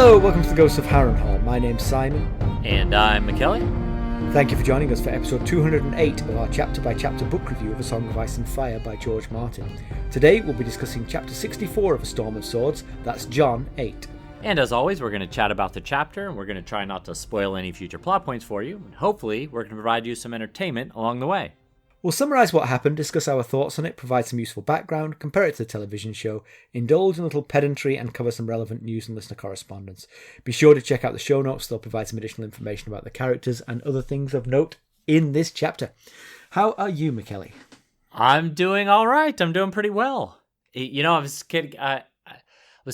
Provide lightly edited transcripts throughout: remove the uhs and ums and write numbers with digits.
Hello, welcome to the Ghosts of Harrenhal. My name's Simon. And I'm Mackelly. Thank you for joining us for episode 208 of our chapter-by-chapter book review of A Song of Ice and Fire by George Martin. Today we'll be discussing chapter 64 of A Storm of Swords, that's Jon 8. And as always, we're going to chat about the chapter, and we're going to try not to spoil any future plot points for you. And hopefully, we're going to provide you some entertainment along the way. We'll summarise what happened, discuss our thoughts on it, provide some useful background, compare it to the television show, indulge in a little pedantry, and cover some relevant news and listener correspondence. Be sure to check out the show notes, they'll provide some additional information about the characters and other things of note in this chapter. How are you, Mackelly? I'm doing all right. I'm doing pretty well. You know, I was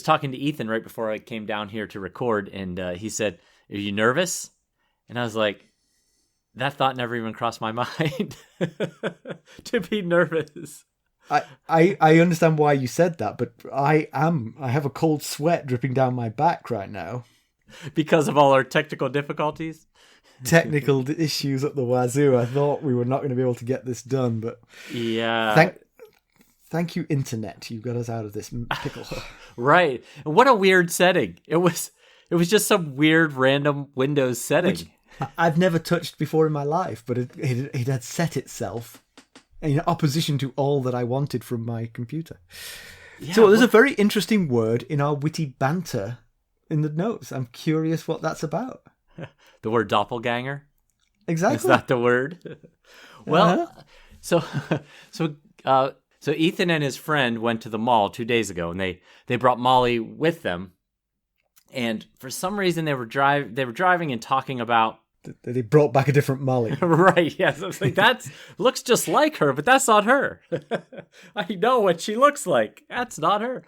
talking to Ethan right before I came down here to record, and he said, "Are you nervous?" And I was like, that thought never even crossed my mind to be nervous. I understand why you said that, but I have a cold sweat dripping down my back right now. Because of all our technical difficulties? Technical issues at the wazoo. I thought we were not going to be able to get this done, but yeah. Thank you, Internet. You got us out of this pickle. Right. And what a weird setting. It was just some weird random Windows setting. Which I've never touched before in my life, but it had set itself in opposition to all that I wanted from my computer. Yeah, so there's a very interesting word in our witty banter in the notes. I'm curious what that's about. The word doppelganger? Exactly. Is that the word? Well, so Ethan and his friend went to the mall 2 days ago, and they brought Molly with them. And for some reason, they were driving and talking about. They brought back a different Molly. Right, yes. I was like, that looks just like her, but that's not her. I know what she looks like. That's not her.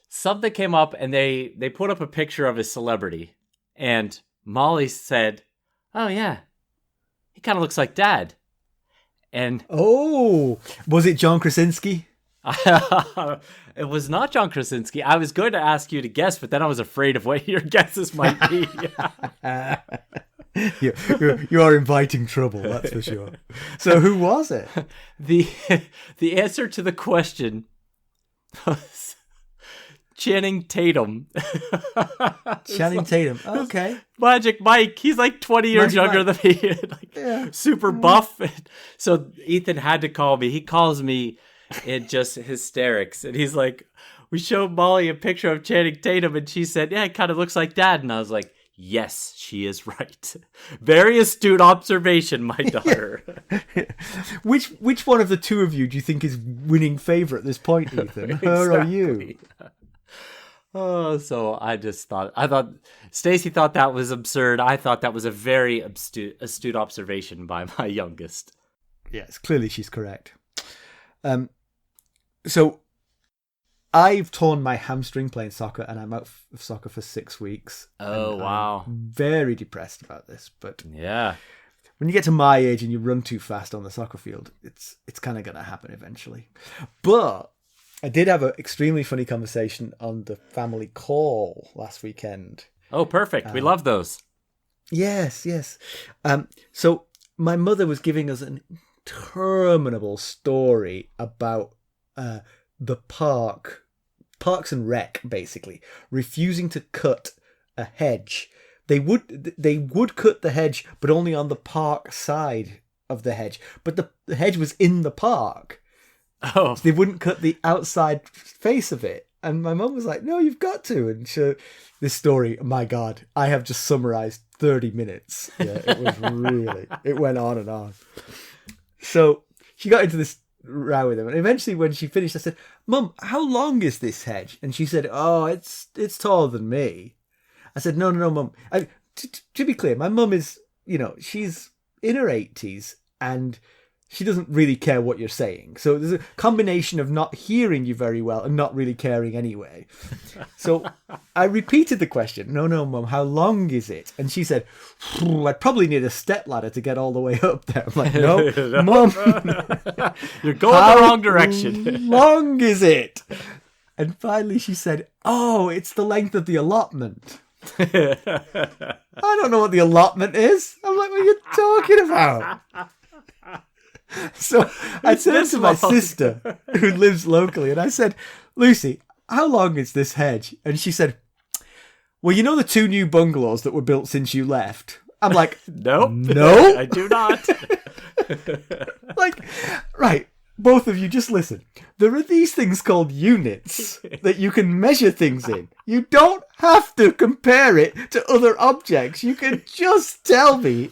Something came up, and they put up a picture of a celebrity. And Molly said, "Oh, yeah, he kind of looks like Dad." And oh, was it John Krasinski? It was not John Krasinski. I was going to ask you to guess, but then I was afraid of what your guesses might be. You are inviting trouble, that's for sure. So who was it? The answer to the question was Channing Tatum. Channing Tatum. Okay. Magic Mike. He's like 20 years younger than me. Super buff. So Ethan had to call me. He calls me in just hysterics. And he's like, we showed Molly a picture of Channing Tatum, and she said, "Yeah, it kind of looks like Dad." And I was like, yes, she is right. Very astute observation, my daughter. Which one of the two of you do you think is winning favourite at this point, Ethan? Her or you? Oh, so I thought Stacy thought that was absurd. I thought that was a very astute observation by my youngest. Yes, clearly she's correct. So I've torn my hamstring playing soccer, and I'm out of soccer for 6 weeks. Oh, wow. I'm very depressed about this, but yeah, when you get to my age and you run too fast on the soccer field, it's kind of going to happen eventually. But I did have an extremely funny conversation on the family call last weekend. Oh, perfect. We love those. Yes. So my mother was giving us an interminable story about the Parks and Rec, basically refusing to cut a hedge. They would cut the hedge, but only on the park side of the hedge. But the hedge was in the park. Oh, so they wouldn't cut the outside face of it. And my mum was like, "No, you've got to." And this story, my God, I have just summarized 30 minutes. Yeah, it was really, it went on and on. So she got into this row with him, and eventually when she finished, I said, "Mum, how long is this hedge?" And she said, "Oh, it's taller than me." I said, No, Mum. To be clear, my mum is, she's in her 80s, and she doesn't really care what you're saying. So there's a combination of not hearing you very well and not really caring anyway. So I repeated the question, No, Mum, how long is it? And she said, "I'd probably need a stepladder to get all the way up there." I'm like, "No, Mum. You're going the wrong direction." How long is it? And finally she said, "Oh, it's the length of the allotment." I don't know what the allotment is. I'm like, "What are you talking about?" So I turned to my sister, who lives locally, and I said, "Lucy, how long is this hedge?" And she said, well, you know the 2 new bungalows that were built since you left? I'm like, nope. No? I do not. Like, right, both of you, just listen. There are these things called units that you can measure things in. You don't have to compare it to other objects. You can just tell me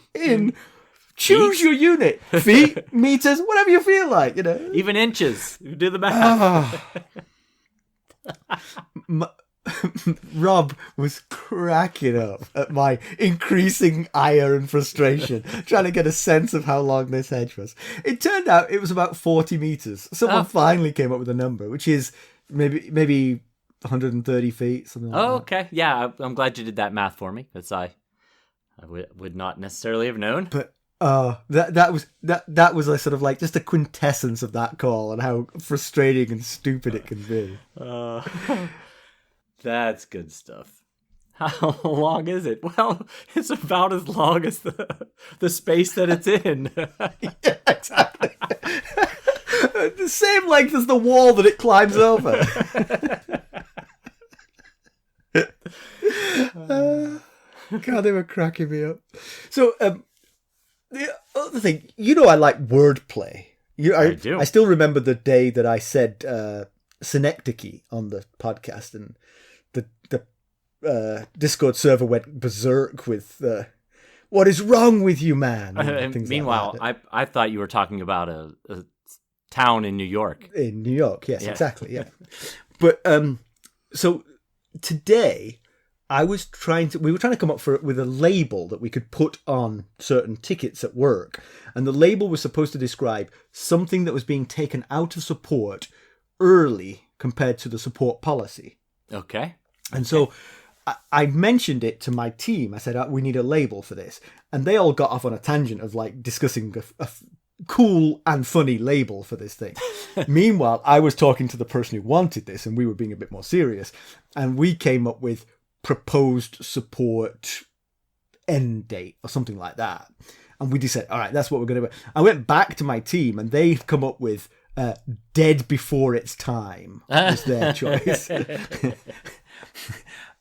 choose your unit. Feet, meters, whatever you feel like, Even inches. You do the math. Rob was cracking up at my increasing ire and frustration, trying to get a sense of how long this hedge was. It turned out it was about 40 meters. Someone finally came up with a number, which is maybe 130 feet, something like that. Okay. Yeah, I'm glad you did that math for me, because I would not necessarily have known. But that was a sort of like just a quintessence of that call and how frustrating and stupid it can be. That's good stuff. How long is it? Well, it's about as long as the space that it's in. Yeah, exactly. The same length as the wall that it climbs over. God, they were cracking me up. So, the other thing, I like wordplay. I do. I still remember the day that I said synecdoche on the podcast, and the Discord server went berserk with "What is wrong with you, man?" Meanwhile, like I thought you were talking about a town in New York. In New York, yes, exactly, yeah. But so today, we were trying to come up with a label that we could put on certain tickets at work, and the label was supposed to describe something that was being taken out of support early compared to the support policy. Okay. And so I mentioned it to my team. I said, we need a label for this. And they all got off on a tangent of like discussing a cool and funny label for this thing. Meanwhile, I was talking to the person who wanted this, and we were being a bit more serious. And we came up with proposed support end date or something like that. And we decided, all right, that's what we're going to do. I went back to my team, and they've come up with dead before its time was their choice.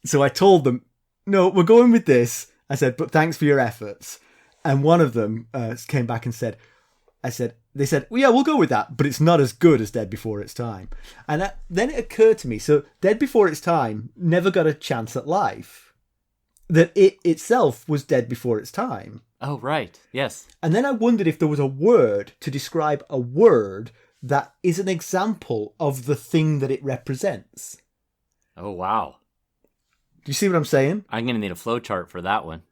So I told them, no, we're going with this. I said, but thanks for your efforts. And one of them came back and said, they said, well, yeah, we'll go with that, but it's not as good as Dead Before Its Time. And then it occurred to me, so Dead Before Its Time never got a chance at life. That it itself was dead before its time. Oh, right. Yes. And then I wondered if there was a word to describe a word that is an example of the thing that it represents. Oh, wow. Do you see what I'm saying? I'm going to need a flowchart for that one.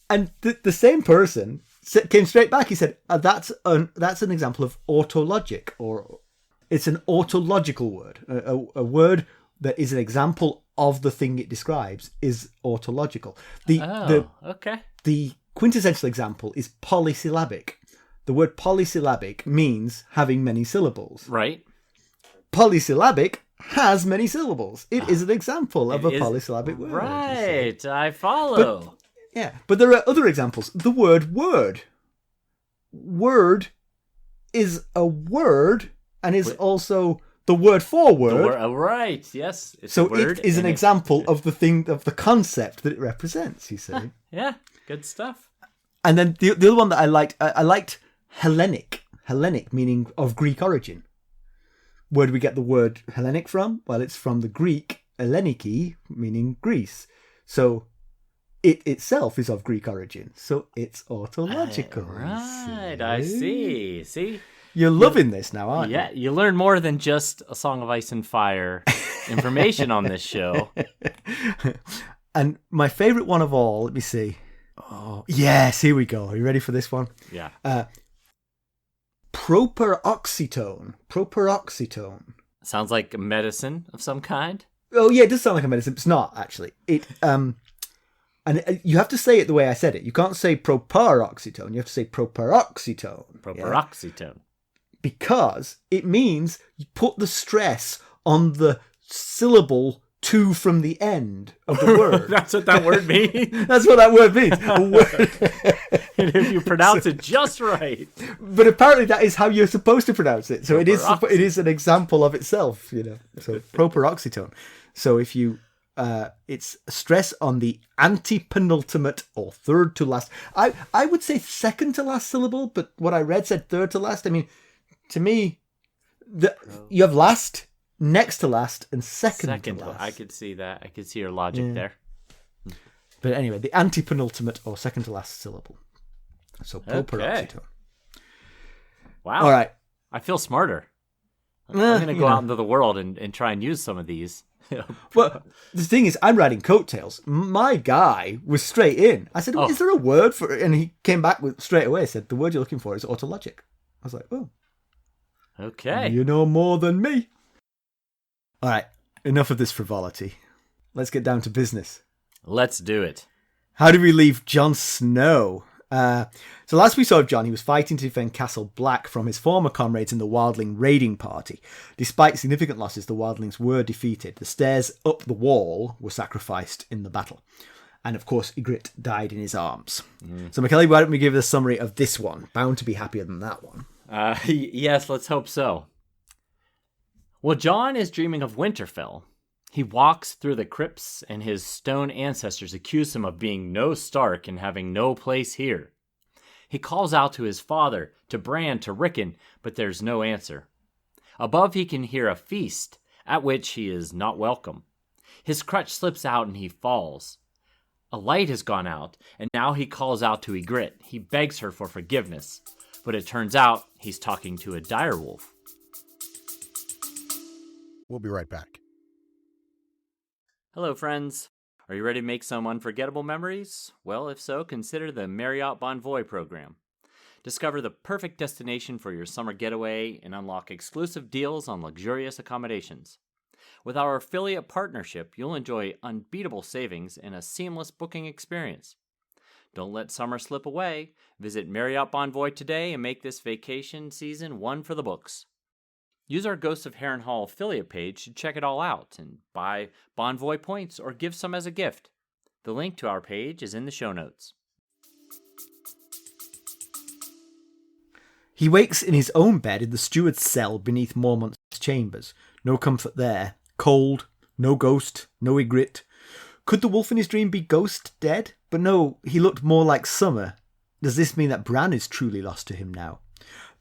and the same person came straight back. He said, that's an example of autologic, or it's an autological word. A word that is an example of the thing it describes is autological. Okay. The quintessential example is polysyllabic. The word polysyllabic means having many syllables. Right. Polysyllabic has many syllables. It is an example of a polysyllabic word. Right, I follow. But there are other examples. The word word. Word is a word and is also the word for word. Right, yes. So it is an example of the thing, of the concept that it represents, you see. Yeah, good stuff. And then the other one that I liked Hellenic. Hellenic meaning of Greek origin. Where do we get the word Hellenic from? Well, it's from the Greek Helleniki, meaning Greece. So it itself is of Greek origin. So it's autological. Right, I see. See? You're loving this now, aren't you? Yeah, you learn more than just A Song of Ice and Fire information on this show. And my favourite one of all, let me see. Oh, yes, here we go. Are you ready for this one? Yeah. Properoxetone. Sounds like a medicine of some kind. Oh, yeah, it does sound like a medicine, but it's not, actually. And you have to say it the way I said it. You can't say properoxetone. You have to say properoxetone. Properoxetone. Yeah? Because it means you put the stress on the syllable to from the end of the word. That's what that word means. That's what that word means. And if you pronounce it just right. But apparently that is how you're supposed to pronounce it. So it is an example of itself, So properoxetone. So if you it's stress on the antepenultimate or third to last. I would say second to last syllable, but what I read said third to last. I mean, to me, you have last, next to last, and second to last. I could see that. I could see your logic there. But anyway, the antepenultimate or second to last syllable. So properoxytone. Wow. All right. I feel smarter. I'm going to go out into the world and try and use some of these. Well, the thing is, I'm riding coattails. My guy was straight in. I said, is there a word for it? And he came back with straight away, said, the word you're looking for is autologic. I was like, oh. Okay. You know more than me. All right. Enough of this frivolity. Let's get down to business. Let's do it. How did we leave Jon Snow? So last we saw of Jon, he was fighting to defend Castle Black from his former comrades in the Wildling raiding party. Despite significant losses, the Wildlings were defeated. The stairs up the wall were sacrificed in the battle. And of course, Ygritte died in his arms. So Mackelly, why don't we give a summary of this one? Bound to be happier than that one. Yes, let's hope so. Well, Jon is dreaming of Winterfell. He walks through the crypts, and his stone ancestors accuse him of being no Stark and having no place here. He calls out to his father, to Bran, to Rickon, but there's no answer. Above he can hear a feast, at which he is not welcome. His crutch slips out and he falls. A light has gone out, and now he calls out to Ygritte. He begs her for forgiveness, but it turns out he's talking to a direwolf. We'll be right back. Hello, friends. Are you ready to make some unforgettable memories? Well, if so, consider the Marriott Bonvoy program. Discover the perfect destination for your summer getaway and unlock exclusive deals on luxurious accommodations. With our affiliate partnership, you'll enjoy unbeatable savings and a seamless booking experience. Don't let summer slip away. Visit Marriott Bonvoy today and make this vacation season one for the books. Use our Ghosts of Harrenhal affiliate page to check it all out and buy Bonvoy points or give some as a gift. The link to our page is in the show notes. He wakes in his own bed in the steward's cell beneath Mormont's chambers. No comfort there. Cold. No ghost. No Ygritte. Could the wolf in his dream be ghost dead? But no, he looked more like summer. Does this mean that Bran is truly lost to him now?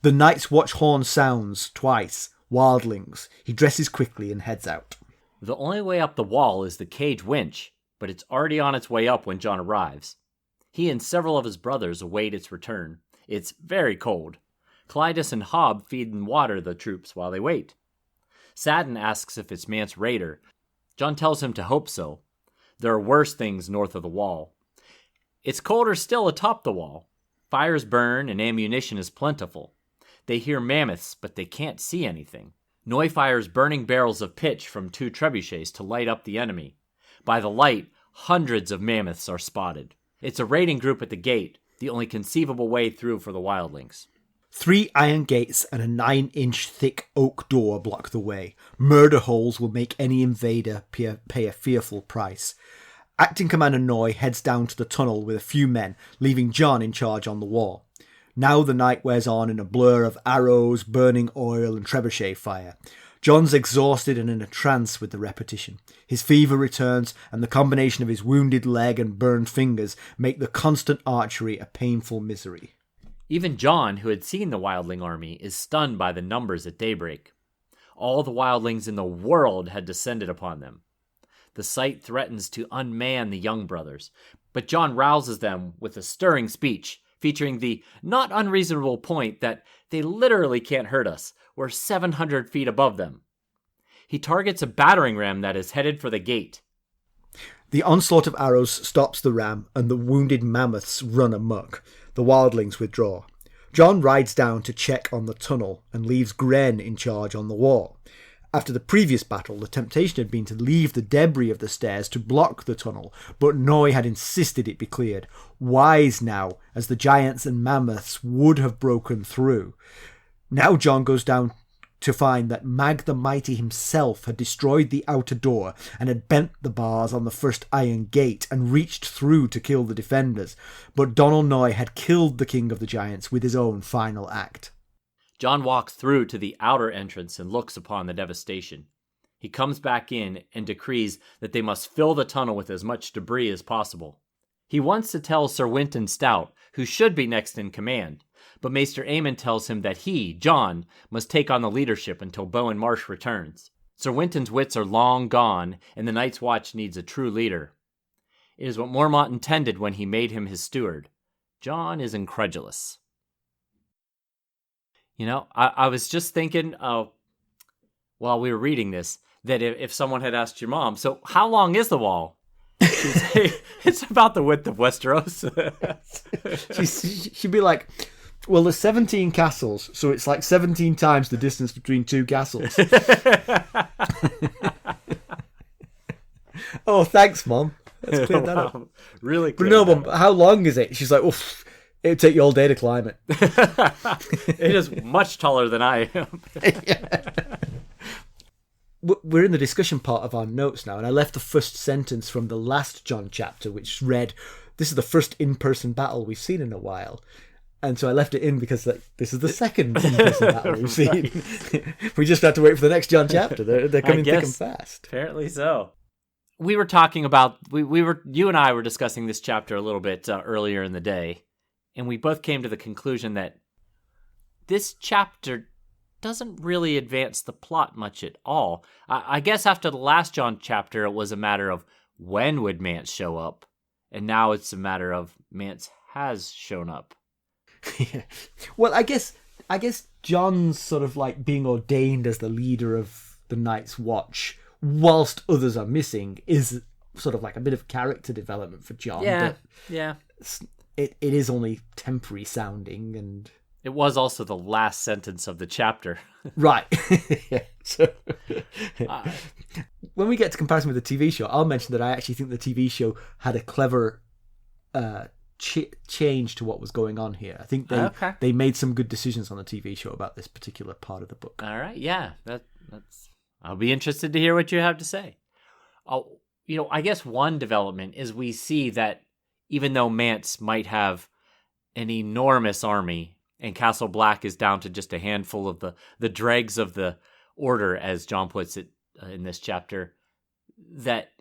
The Night's Watch horn sounds twice. Wildlings. He dresses quickly and heads out. The only way up the wall is the cage winch, but it's already on its way up when Jon arrives. He and several of his brothers await its return. It's very cold. Clydas and Hobb feed and water the troops while they wait. Satin asks if it's Mance Raider. Jon tells him to hope so. There are worse things north of the wall. It's colder still atop the wall. Fires burn and ammunition is plentiful. They hear mammoths, but they can't see anything. Noye fires burning barrels of pitch from 2 trebuchets to light up the enemy. By the light, hundreds of mammoths are spotted. It's a raiding group at the gate, the only conceivable way through for the Wildlings. 3 iron gates and a 9-inch thick oak door block the way. Murder holes will make any invader pay a fearful price. Acting Commander Noye heads down to the tunnel with a few men, leaving Jon in charge on the wall. Now the night wears on in a blur of arrows, burning oil, and trebuchet fire. Jon's exhausted and in a trance with the repetition. His fever returns, and the combination of his wounded leg and burned fingers make the constant archery a painful misery. Even Jon, who had seen the Wildling army, is stunned by the numbers at daybreak. All the Wildlings in the world had descended upon them. The sight threatens to unman the young brothers, but Jon rouses them with a stirring speech, featuring the not unreasonable point that they literally can't hurt us. We're 700 feet above them. He targets a battering ram that is headed for the gate. The onslaught of arrows stops the ram, and the wounded mammoths run amok. The Wildlings withdraw. Jon rides down to check on the tunnel and leaves Gren in charge on the wall. After the previous battle, the temptation had been to leave the debris of the stairs to block the tunnel, but Noye had insisted it be cleared. Wise now, as the giants and mammoths would have broken through. Now Jon goes down to find that Mag the Mighty himself had destroyed the outer door and had bent the bars on the first iron gate and reached through to kill the defenders. But Donal Noye had killed the king of the giants with his own final act. Jon walks through to the outer entrance and looks upon the devastation. He comes back in and decrees that they must fill the tunnel with as much debris as possible. He wants to tell Sir Winton Stout, who should be next in command, but Maester Aemon tells him that he, Jon, must take on the leadership until Bowen Marsh returns. Sir Winton's wits are long gone, and the Night's Watch needs a true leader. It is what Mormont intended when he made him his steward. Jon is incredulous. You know, I was just thinking, while we were reading this, that if someone had asked your mom, so how long is the wall? She'd say, it's about the width of Westeros. She'd be like, well, there's 17 castles, so it's like 17 times the distance between two castles. Oh, thanks, Mom. Let's clear that up. Really clear. But no, Mom, how long is it? She's like, oof, it'd take you all day to climb it. It is much taller than I am. Yeah. We're in the discussion part of our notes now, and I left the first sentence from the last Jon chapter, which read, this is the first in-person battle we've seen in a while. And so I left it in because this is the second in-person battle we've seen. We just have to wait for the next Jon chapter. They're coming thick and fast. Apparently so. We were talking about, you and I were discussing this chapter a little bit earlier in the day, and we both came to the conclusion that this chapter doesn't really advance the plot much at all. I guess after the last Jon chapter, it was a matter of when would Mance show up, and now it's a matter of Mance has shown up. Yeah. Well, I guess Jon's sort of like being ordained as the leader of the Night's Watch, whilst others are missing, is sort of like a bit of character development for Jon. Yeah. It is only temporary sounding, and it was also the last sentence of the chapter. Right. Yeah. So, when we get to comparison with the TV show, I'll mention that I actually think the TV show had a clever change to what was going on here. I think they made some good decisions on the TV show about this particular part of the book. All right. Yeah. That's. I'll be interested to hear what you have to say. Oh, I guess one development is we see that even though Mance might have an enormous army, and Castle Black is down to just a handful of the dregs of the order, as Jon puts it in this chapter, that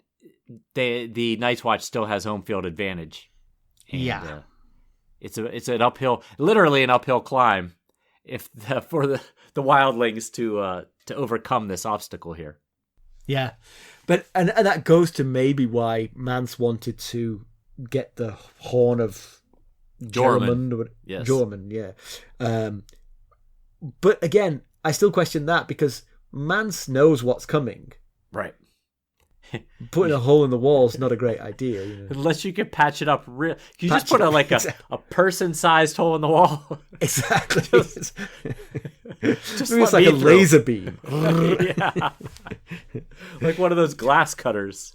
the Night's Watch still has home field advantage. And, it's an uphill, literally an uphill climb, for the Wildlings to overcome this obstacle here. Yeah, but and that goes to maybe why Mance wanted to get the horn of Jormund. Yes. Jormund, yeah. But again, I still question that because Mance knows what's coming. Right. Putting a hole in the wall is not a great idea. Unless you could patch it up. Can you just put a person-sized hole in the wall? Exactly. just it's like a laser beam. Yeah. Like one of those glass cutters.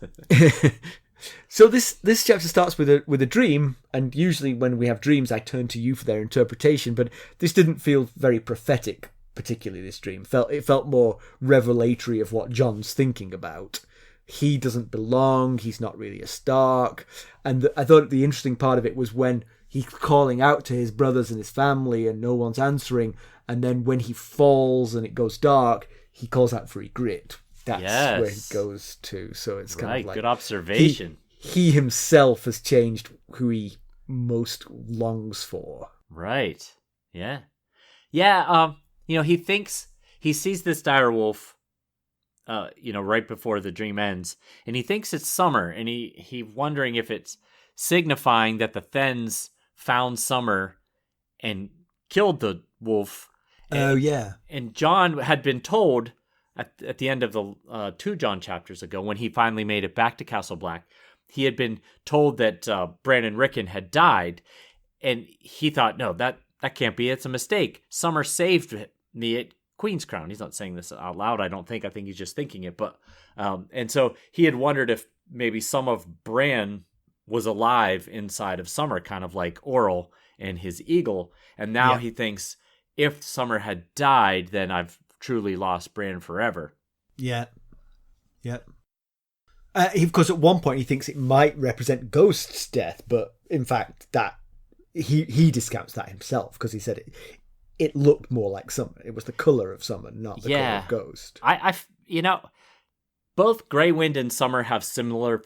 So this chapter starts with a dream, and usually when we have dreams, I turn to you for their interpretation. But this didn't feel very prophetic, particularly this dream. It felt more revelatory of what Jon's thinking about. He doesn't belong. He's not really a Stark. And I thought the interesting part of it was when he's calling out to his brothers and his family, and no one's answering. And then when he falls and it goes dark, he calls out for Ygritte. That's where he goes to. So it's kind of like... Good observation. He himself has changed who he most longs for. Right. Yeah. Yeah, he sees this direwolf, right before the dream ends, and he thinks it's summer, and he wondering if it's signifying that the Thenns found Summer and killed the wolf. And Jon had been told at the end of the 2 Jon chapters ago, when he finally made it back to Castle Black, he had been told that Brandon Rickon had died, and he thought, no, that can't be. It's a mistake. Summer saved me at Queen's Crown. He's not saying this out loud, I don't think. I think he's just thinking it. But and so he had wondered if maybe some of Bran was alive inside of Summer, kind of like Oral and his eagle. And now he thinks, if Summer had died, then I've truly lost Bran forever. Yeah. Of course, at one point he thinks it might represent Ghost's death, but in fact that he discounts that himself because he said it looked more like Summer. It was the color of Summer, not the color of Ghost. both Grey Wind and Summer have similar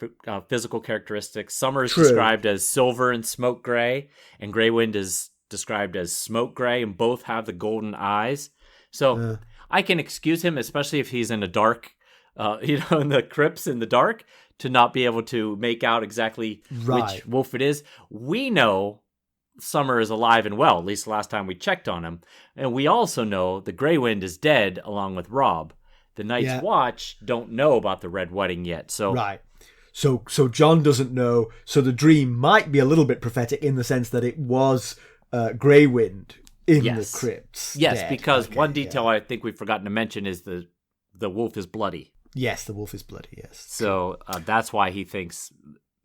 physical characteristics. Summer is True. described as silver and smoke gray, and Grey Wind is described as smoke gray, and both have the golden eyes. So I can excuse him, especially if he's in a dark, in the crypts in the dark, to not be able to make out exactly which wolf it is. We know Summer is alive and well, at least the last time we checked on him. And we also know the Grey Wind is dead along with Robb. The Night's Watch don't know about the Red Wedding yet. So So Jon doesn't know. So the dream might be a little bit prophetic in the sense that it was Grey Wind in the crypts. Yes, dead. Because one detail I think we've forgotten to mention is the wolf is bloody. Yes, the wolf is bloody, yes. So that's why he thinks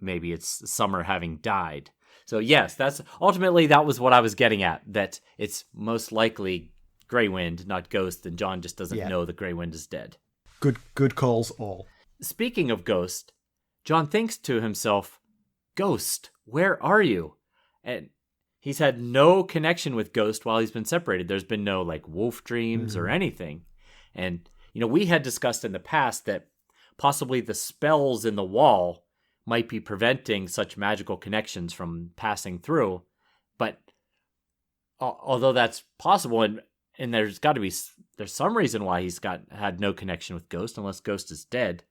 maybe it's Summer having died. So yes, that was what I was getting at, that it's most likely Grey Wind, not Ghost, and Jon just doesn't know the Grey Wind is dead. Good calls all. Speaking of Ghost, Jon thinks to himself, Ghost, where are you? And he's had no connection with Ghost while he's been separated. There's been no wolf dreams or anything. And we had discussed in the past that possibly the spells in the wall might be preventing such magical connections from passing through. But although that's possible, and there's some reason why he's had no connection with Ghost, unless Ghost is dead.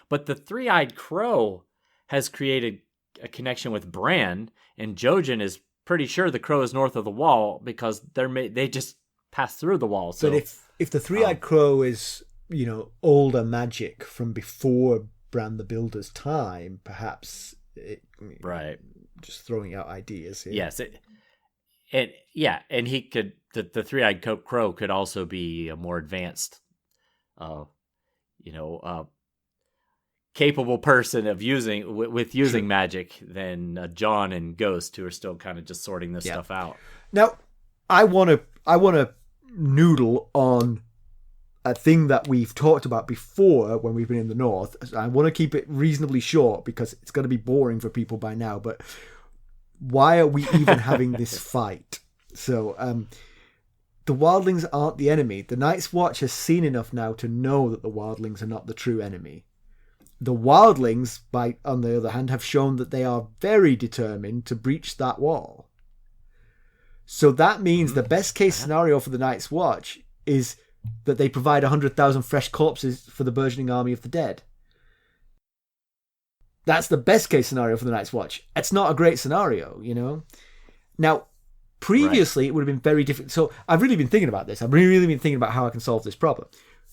But the three-eyed crow has created a connection with Bran, and Jojen is pretty sure the crow is north of the wall because they just pass through the wall. So, but if the three-eyed crow is older magic from before Bran the Builder's time, perhaps just throwing out ideas here. Yes, and he could. The three-eyed crow could also be a more advanced, capable person of using magic than Jon and Ghost, who are still kind of just sorting this stuff out. Now, I want to noodle on a thing that we've talked about before when we've been in the north. I want to keep it reasonably short because it's going to be boring for people by now. But why are we even having this fight? So, the Wildlings aren't the enemy. The Night's Watch has seen enough now to know that the Wildlings are not the true enemy. The Wildlings, on the other hand, have shown that they are very determined to breach that wall. So that means the best case scenario for the Night's Watch is that they provide 100,000 fresh corpses for the burgeoning army of the dead. That's the best case scenario for the Night's Watch. It's not a great scenario, Now, previously, it would have been very difficult. So I've really been thinking about this. I've really been thinking about how I can solve this problem.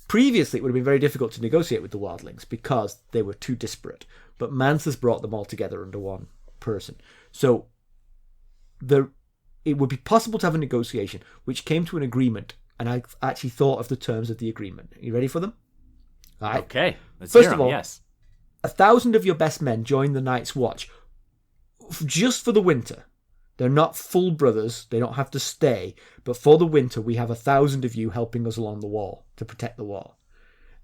Previously, it would have been very difficult to negotiate with the Wildlings because they were too disparate. But Mance has brought them all together under one person. So it would be possible to have a negotiation which came to an agreement. And I actually thought of the terms of the agreement. Are you ready for them? All right. Okay. Let's First hear of them. all, Yes. 1,000 of your best men join the Night's Watch just for the winter. They're not full brothers. They don't have to stay. But for the winter, we have 1,000 of you helping us along the wall to protect the wall.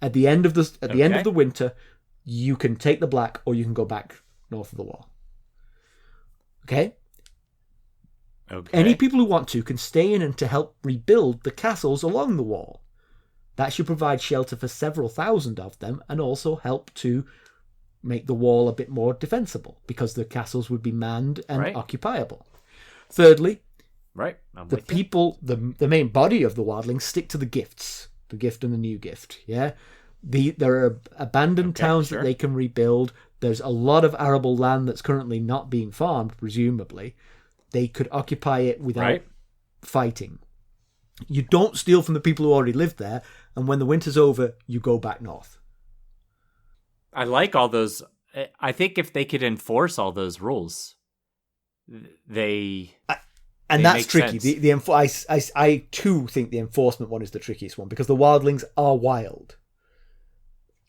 At the end of the winter, you can take the black or you can go back north of the wall. Okay? Okay. Any people who want to can stay in and to help rebuild the castles along the wall. That should provide shelter for several thousand of them and also help to make the wall a bit more defensible because the castles would be manned and occupiable. Thirdly, the people, the main body of the Wildlings stick to the gifts, the gift and the new gift. Yeah, there are abandoned towns that they can rebuild. There's a lot of arable land that's currently not being farmed, presumably. They could occupy it without fighting. You don't steal from the people who already live there, and when the winter's over, you go back north. I like all those. I think if they could enforce all those rules, that's tricky. I too think the enforcement one is the trickiest one because the Wildlings are wild,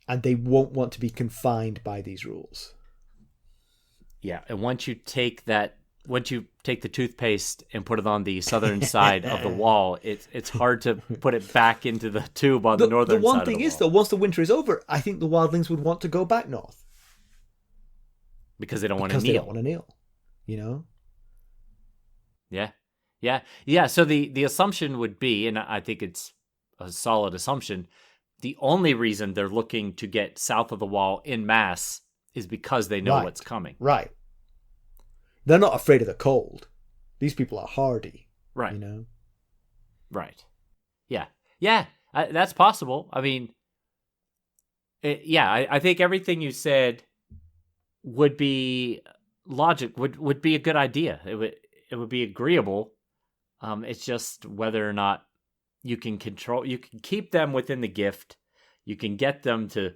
and they won't want to be confined by these rules. Yeah, and once you take the toothpaste and put it on the southern side of the wall, it's hard to put it back into the tube on the northern side of the wall. The one thing is, though, once the winter is over, I think the Wildlings would want to go back north. Because they don't want to kneel. They don't want to kneel, Yeah. So the assumption would be, and I think it's a solid assumption, the only reason they're looking to get south of the wall en masse is because they know what's coming. Right. They're not afraid of the cold. These people are hardy. Right. You know? Right. Yeah. Yeah, that's possible. I mean, I think everything you said would be would be a good idea. It would be agreeable. It's just whether or not you can keep them within the gift. You can get them to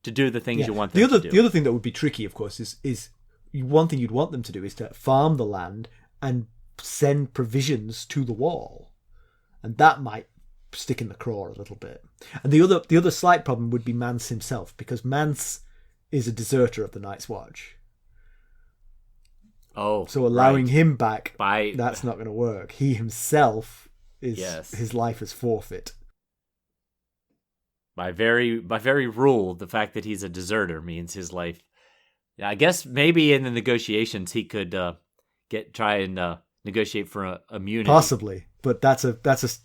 do the things you want them to do. The other thing that would be tricky, of course, is one thing you'd want them to do is to farm the land and send provisions to the wall. And that might stick in the craw a little bit. And the other slight problem would be Mance himself, because Mance is a deserter of the Night's Watch. Oh, so allowing him back, that's not going to work. He himself his life is forfeit. By very rule, the fact that he's a deserter means his life. I guess maybe in the negotiations he could try and negotiate for immunity. Possibly, but that's a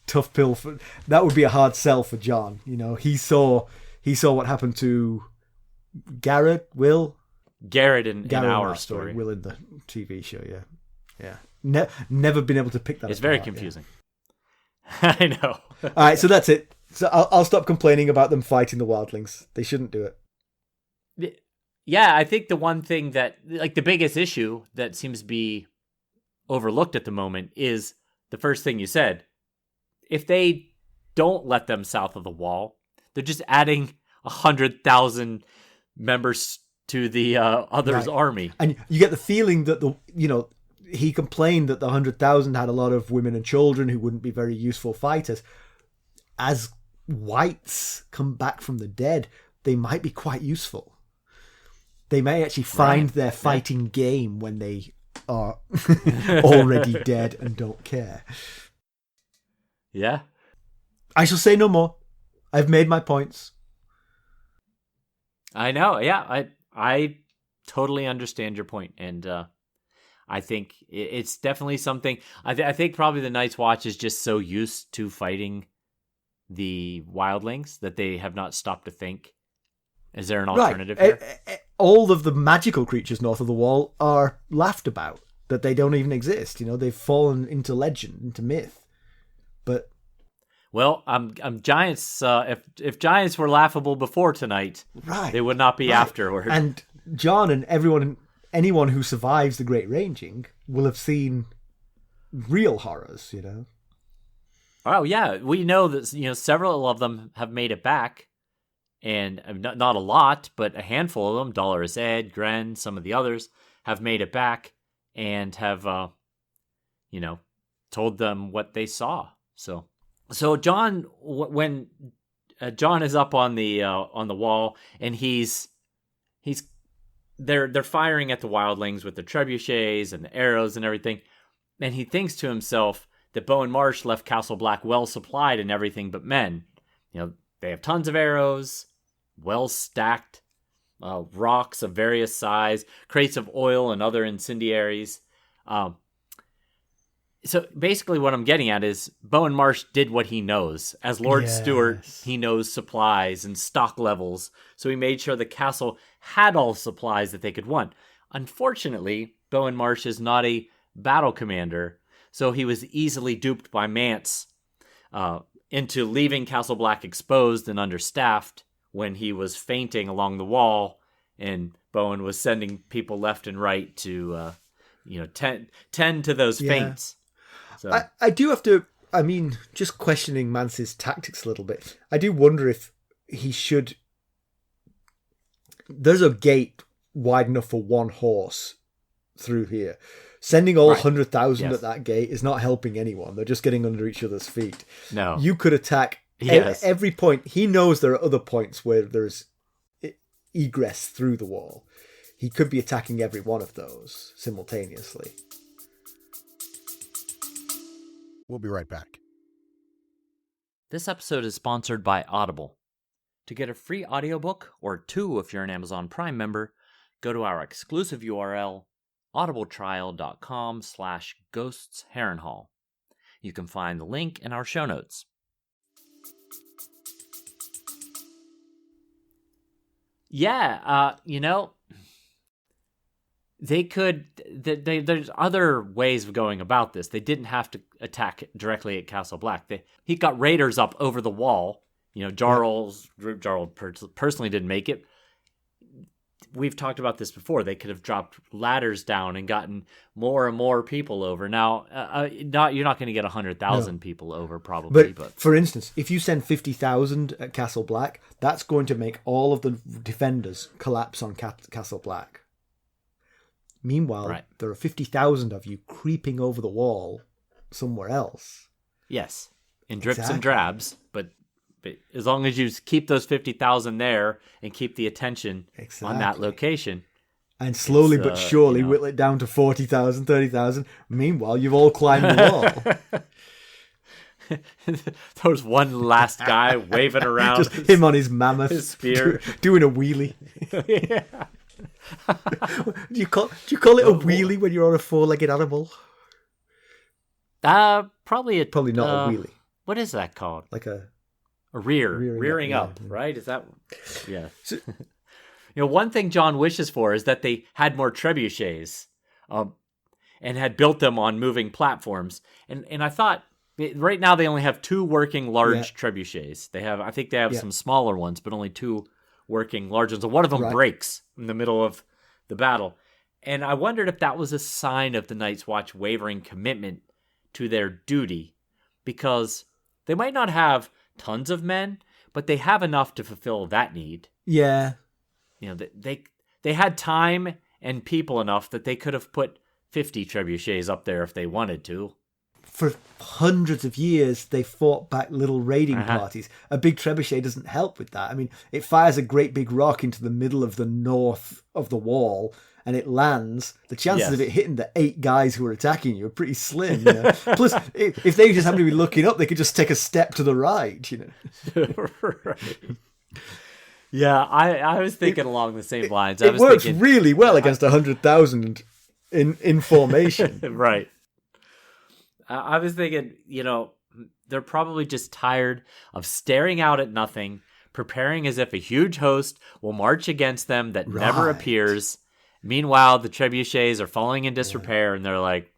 tough pill for. That would be a hard sell for Jon. You know, he saw what happened to Garrett in our story. Will in the TV show, yeah. Never been able to pick that. It's very confusing. Yeah. I know. All right, so that's it. So I'll stop complaining about them fighting the Wildlings. They shouldn't do it. Yeah, I think the one thing that, like, the biggest issue that seems to be overlooked at the moment is the first thing you said. If they don't let them south of the wall, they're just adding 100,000 members to the other's army. And you get the feeling that he complained that the 100,000 had a lot of women and children who wouldn't be very useful fighters. As whites come back from the dead, they might be quite useful. They may actually find their fighting game when they are already dead and don't care. Yeah. I shall say no more. I've made my points. I know. Yeah, I totally understand your point, and I think it's definitely something. I think probably the Night's Watch is just so used to fighting the Wildlings that they have not stopped to think, is there an alternative here? All of the magical creatures north of the wall are laughed about, that they don't even exist. You know, they've fallen into legend, into myth. But well, giants. If giants were laughable before tonight, they would not be afterward. And Jon and anyone who survives the Great Ranging will have seen real horrors. You know. Oh yeah, we know that several of them have made it back, and not a lot, but a handful of them. Dolores Ed, Gren, some of the others have made it back and have told them what they saw. So Jon, when Jon is up on the wall and they're firing at the Wildlings with the trebuchets and the arrows and everything, and he thinks to himself that Bowen Marsh left Castle Black well supplied in everything but men. They have tons of arrows, well stacked, rocks of various size, crates of oil and other incendiaries. So basically what I'm getting at is Bowen Marsh did what he knows. As Lord Stewart, he knows supplies and stock levels, so he made sure the castle had all supplies that they could want. Unfortunately, Bowen Marsh is not a battle commander, so he was easily duped by Mance into leaving Castle Black exposed and understaffed when he was fainting along the wall, and Bowen was sending people left and right to tend to those feints. So I do have to, just questioning Mance's tactics a little bit. I do wonder if he should. There's a gate wide enough for one horse through here. Sending all 100,000 at that gate is not helping anyone. They're just getting under each other's feet. No. You could attack every point. He knows there are other points where there's egress through the wall. He could be attacking every one of those simultaneously. We'll be right back. This episode is sponsored by Audible. To get a free audiobook, or 2 if you're an Amazon Prime member, go to our exclusive URL, audibletrial.com/ghostsharrenhal. You can find the link in our show notes. Yeah, they could. There's other ways of going about this. They didn't have to attack directly at Castle Black. He got raiders up over the wall. Jarl personally didn't make it. We've talked about this before. They could have dropped ladders down and gotten more and more people over. Now, you're not going to get 100,000 people over, probably. But for instance, if you send 50,000 at Castle Black, that's going to make all of the defenders collapse on Castle Black. Meanwhile, there are 50,000 of you creeping over the wall somewhere else. Yes, in drips and drabs, but as long as you keep those 50,000 there and keep the attention on that location. And slowly but surely whittle it down to 40,000, 30,000. Meanwhile, you've all climbed the wall. There's one last guy waving around. Just him on his mammoth. His spear. Doing a wheelie. Yeah. Do you call it a wheelie when you're on a four-legged animal? Probably not a wheelie. What is that called? Like a rearing up, right? Is that? Yeah. So, one thing Jon wishes for is that they had more trebuchets, and had built them on moving platforms. And I thought right now they only have 2 working large trebuchets. I think they have some smaller ones, but only 2 working large ones. And one of them breaks in the middle of the battle. And I wondered if that was a sign of the Night's Watch wavering commitment to their duty, because they might not have tons of men, but they have enough to fulfill that need. Yeah. They had time and people enough that they could have put 50 trebuchets up there if they wanted to. For hundreds of years, they fought back little raiding parties. A big trebuchet doesn't help with that. I mean, it fires a great big rock into the middle of the north of the wall, and it lands. The chances of it hitting the 8 guys who are attacking you are pretty slim. Plus, if they just happen to be looking up, they could just take a step to the right. Right. Yeah, I was thinking along the same lines. It works really well against 100,000 in formation. Right. I was thinking, they're probably just tired of staring out at nothing, preparing as if a huge host will march against them that never appears. Meanwhile, the trebuchets are falling in disrepair, and they're like,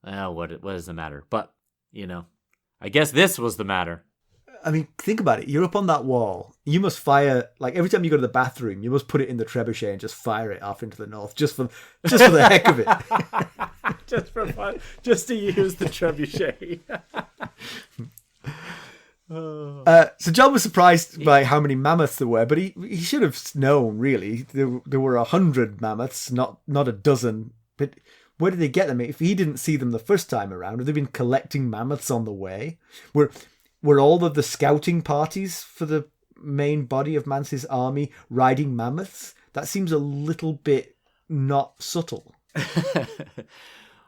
what is the matter? But, I guess this was the matter. I mean, think about it. You're up on that wall. You must fire, like, every time you go to the bathroom, you must put it in the trebuchet and just fire it off into the north, just for the heck of it. Just for fun. Just to use the trebuchet. So Jon was surprised by how many mammoths there were, but he should have known, really. There were 100 mammoths, not a dozen. But where did they get them? If he didn't see them the first time around, have they been collecting mammoths on the way? Were all of the scouting parties for the main body of Mance's army riding mammoths? That seems a little bit not subtle.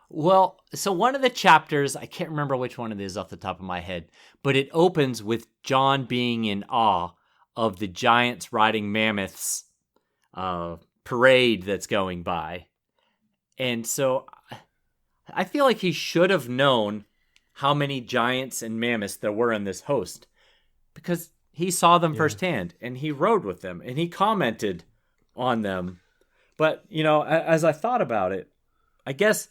Well, so one of the chapters, I can't remember which one it is off the top of my head, but it opens with Jon being in awe of the giants riding mammoths parade that's going by. And so I feel like he should have known how many giants and mammoths there were in this host, because he saw them firsthand and he rode with them and he commented on them. But, as I thought about it, I guess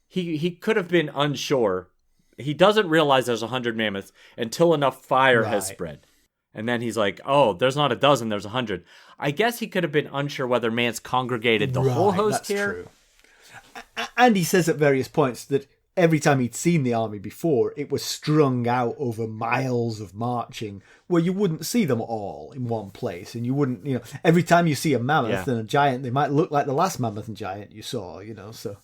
he could have been unsure. He doesn't realize there's 100 mammoths until enough fire has spread. And then he's like, oh, there's not a dozen, there's 100. I guess he could have been unsure whether Mance congregated the whole host here. True. And he says at various points that every time he'd seen the army before, it was strung out over miles of marching where you wouldn't see them all in one place. And you wouldn't, every time you see a mammoth and a giant, they might look like the last mammoth and giant you saw, so.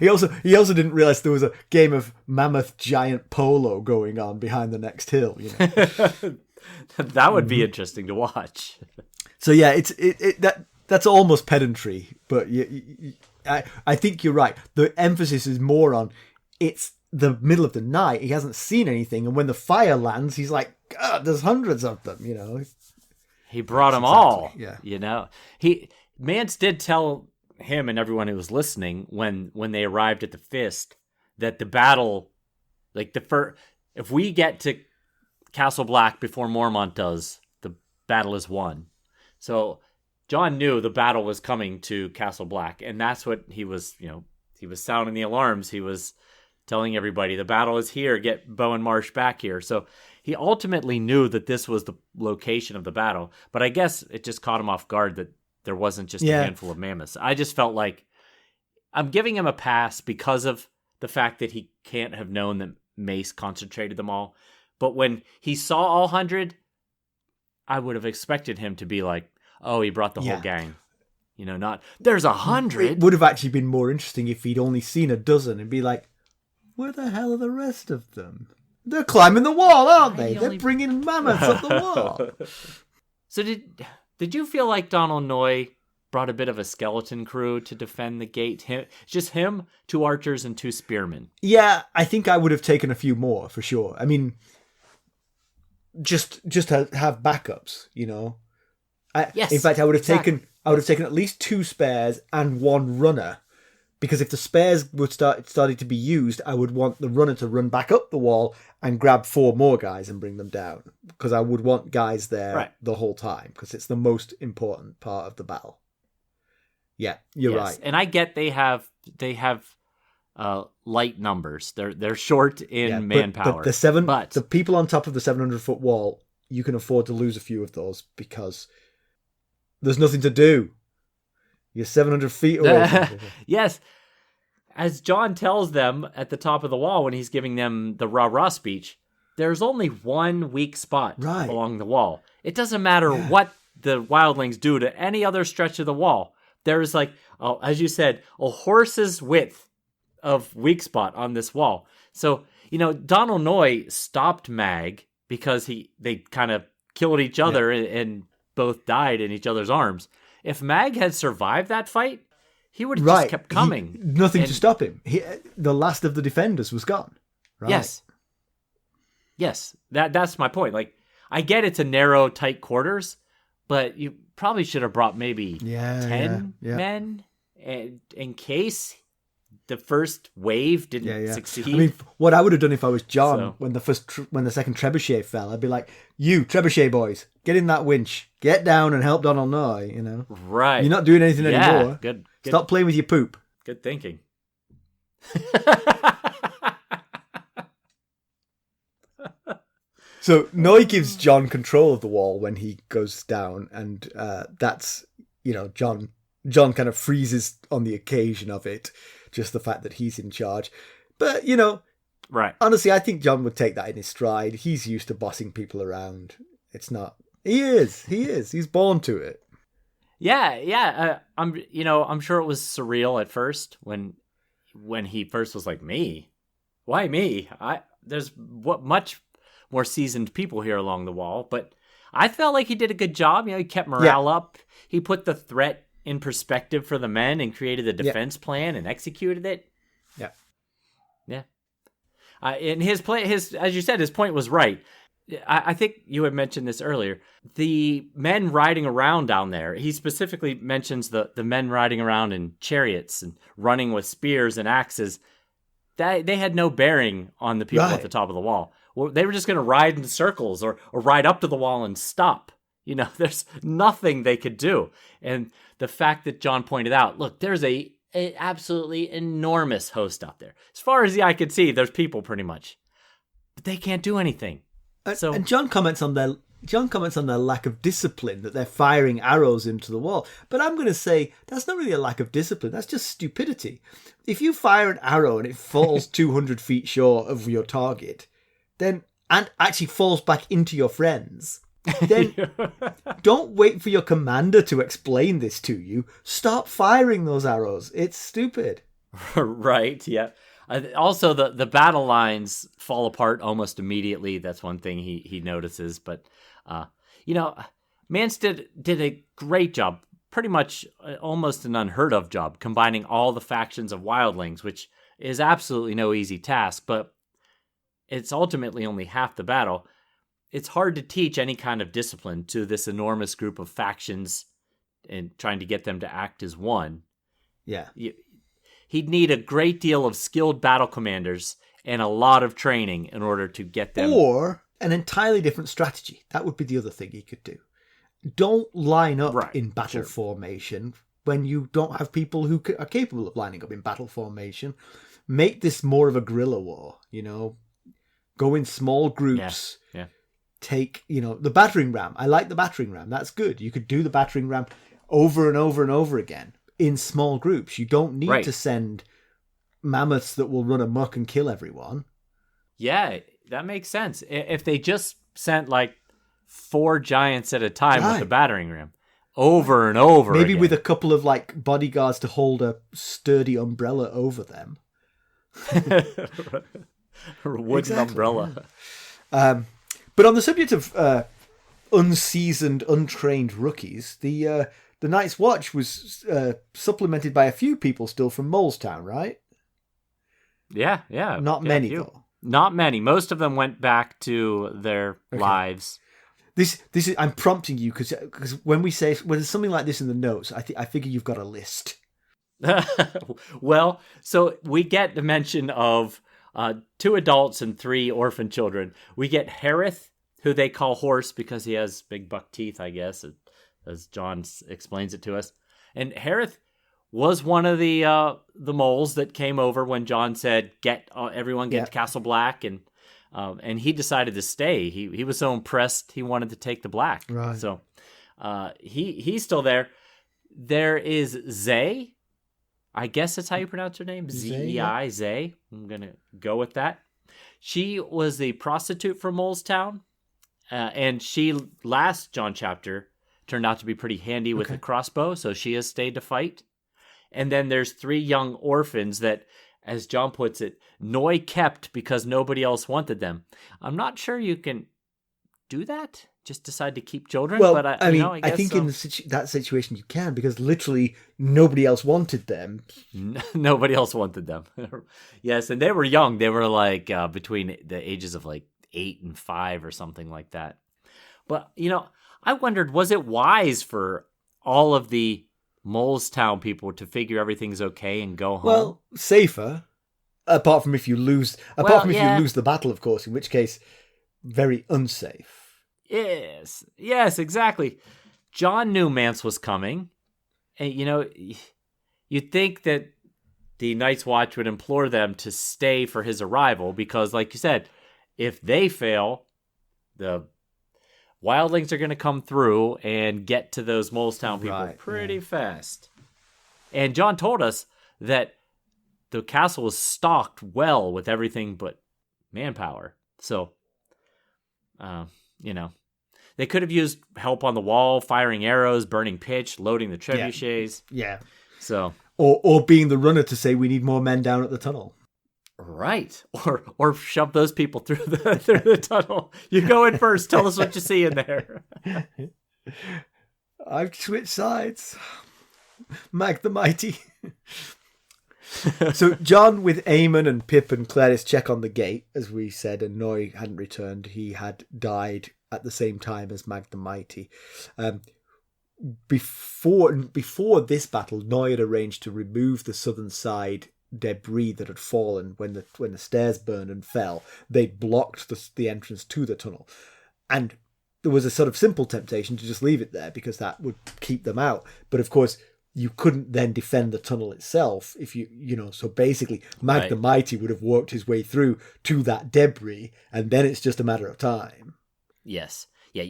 He also didn't realize there was a game of mammoth giant polo going on behind the next hill, That would be interesting to watch. So yeah, that's almost pedantry, but I think you're right. The emphasis is more on it's the middle of the night. He hasn't seen anything, and when the fire lands, he's like, God, there's hundreds of them. He brought them all. Yeah. Mance did tell him and everyone who was listening when they arrived at the Fist that the battle, if we get to Castle Black before Mormont does, the battle is won. So Jon knew the battle was coming to Castle Black, and that's what he was, he was sounding the alarms. He was telling everybody the battle is here. Get Bowen Marsh back here. So he ultimately knew that this was the location of the battle, but I guess it just caught him off guard that there wasn't just a handful of mammoths. I just felt like I'm giving him a pass because of the fact that he can't have known that Mace concentrated them all. But when he saw all 100, I would have expected him to be like, oh, he brought the whole gang. Not, there's 100. It would have actually been more interesting if he'd only seen a dozen and be like, where the hell are the rest of them? They're climbing the wall, aren't they? They're bringing mammoths up the wall. So did you feel like Donal Noye brought a bit of a skeleton crew to defend the gate? Just him, 2 archers, and 2 spearmen. Yeah, I think I would have taken a few more for sure. I mean, just to have backups, Yes. In fact, I would have taken at least 2 spares and 1 runner, because if the spares would started to be used, I would want the runner to run back up the wall and grab 4 more guys and bring them down, because I would want guys there the whole time, because it's the most important part of the battle. Yeah, you're right. And I get they have light numbers. They're short in manpower. But the people on top of the 700-foot wall, you can afford to lose a few of those because there's nothing to do. You're 700 feet away. Yes. As Jon tells them at the top of the wall when he's giving them the rah-rah speech, there's only one weak spot along the wall. It doesn't matter what the wildlings do to any other stretch of the wall. There's as you said, a horse's width of weak spot on this wall. So, Donal Noye stopped Mag because they kind of killed each other and both died in each other's arms. If Mag had survived that fight, he would have just kept coming. Nothing to stop him. The last of the defenders was gone. Right? Yes. That's my point. I get it's a narrow, tight quarters, but you probably should have brought maybe 10 men in case the first wave didn't succeed. I mean, what I would have done if I was Jon when the second trebuchet fell, I'd be like, "You trebuchet boys, get in that winch, get down and help Donal Noye." Right? You're not doing anything anymore. Good. Stop playing with your poop. Good thinking. So Noye gives Jon control of the wall when he goes down, and that's Jon kind of freezes on the occasion of it. Just the fact that he's in charge. But, honestly, I think Jon would take that in his stride. He's used to bossing people around. It's not... He is. He's born to it. Yeah. I'm sure it was surreal at first when he first was like, me? Why me? There's much more seasoned people here along the wall. But I felt like he did a good job. He kept morale up. He put the threat in perspective for the men and created a defense plan and executed it. Yeah. And his play, as you said, his point was right. I think you had mentioned this earlier. The men riding around down there, he specifically mentions the men riding around in chariots and running with spears and axes. They had no bearing on the people at the top of the wall. Well, they were just going to ride in circles or ride up to the wall and stop. There's nothing they could do. And the fact that Jon pointed out, look, there's a absolutely enormous host out there. As far as the eye could see, there's people pretty much. But they can't do anything. And Jon comments on their lack of discipline, that they're firing arrows into the wall. But I'm going to say that's not really a lack of discipline. That's just stupidity. If you fire an arrow and it falls 200 feet short of your target, and actually falls back into your friends, then don't wait for your commander to explain this to you. Stop firing those arrows. It's stupid. Right, yeah. Also, the battle lines fall apart almost immediately. That's one thing he notices. But, Mance did a great job, pretty much almost an unheard of job, combining all the factions of wildlings, which is absolutely no easy task, but it's ultimately only half the battle. It's hard to teach any kind of discipline to this enormous group of factions and trying to get them to act as one. Yeah. He'd need a great deal of skilled battle commanders and a lot of training in order to get them. Or an entirely different strategy. That would be the other thing he could do. don't line up Right, in battle formation when you don't have people who are capable of lining up in battle formation. Make this more of a guerrilla war, Go in small groups. Yeah. Take, the battering ram. I like the battering ram. That's good. You could do the battering ram over and over and over again in small groups. You don't need to send mammoths that will run amok and kill everyone. Yeah, that makes sense. If they just sent 4 giants at a time with the battering ram over and over Maybe again. with a couple of bodyguards to hold a sturdy umbrella over them. Wooden umbrella. Yeah. But on the subject of unseasoned, untrained rookies, the Night's Watch was supplemented by a few people still from Molestown, right? Yeah. Not many, though. Not many. Most of them went back to their lives. This is. I'm prompting you because when there's something like this in the notes, I figure you've got a list. Well, so we get the mention of 2 adults and 3 orphan children. We get Harith, who they call Horse because he has big buck teeth, I guess, as Jon explains it to us. And Harith was one of the moles that came over when Jon said, everyone get to Castle Black, and he decided to stay. He was so impressed he wanted to take the Black. Right. So he's still there. There is Zay. I guess that's how you pronounce her name. Zei. Zay. I'm going to go with that. She was the prostitute from Molestown. And she, last Jon chapter, turned out to be pretty handy with a crossbow. So she has stayed to fight. And then there's 3 young orphans that, as Jon puts it, Noye kept because nobody else wanted them. I'm not sure you can do that. Just decide to keep children. Well, but I guess think so. in that situation you can, because literally nobody else wanted them. Nobody else wanted them. Yes, and they were young. They were between the ages of 8 and 5 or something like that. But, I wondered, was it wise for all of the Molestown people to figure everything's okay and go home? Well, safer, apart from if you lose the battle, of course, in which case, very unsafe. Yes, exactly. Jon knew Mance was coming. And, you'd think that the Night's Watch would implore them to stay for his arrival because, like you said, if they fail, the Wildlings are going to come through and get to those Molestown people pretty fast. And Jon told us that the castle was stocked well with everything but manpower. So, they could have used help on the wall, firing arrows, burning pitch, loading the trebuchets. Yeah. So, or being the runner to say we need more men down at the tunnel. Right. Or shove those people through the tunnel. You go in first. Tell us what you see in there. I've switched sides. Mag the Mighty. So Jon with Aemon and Pip and Clerys check on the gate, as we said, and Noye hadn't returned. He had died at the same time as Mag the Mighty. Before this battle, Noye had arranged to remove the southern side debris that had fallen when the stairs burned and fell. They'd blocked the entrance to the tunnel, and there was a sort of simple temptation to just leave it there because that would keep them out. But of course, you couldn't then defend the tunnel itself if so basically Mag the Mighty would have worked his way through to that debris, and then it's just a matter of time. Yes. Yeah,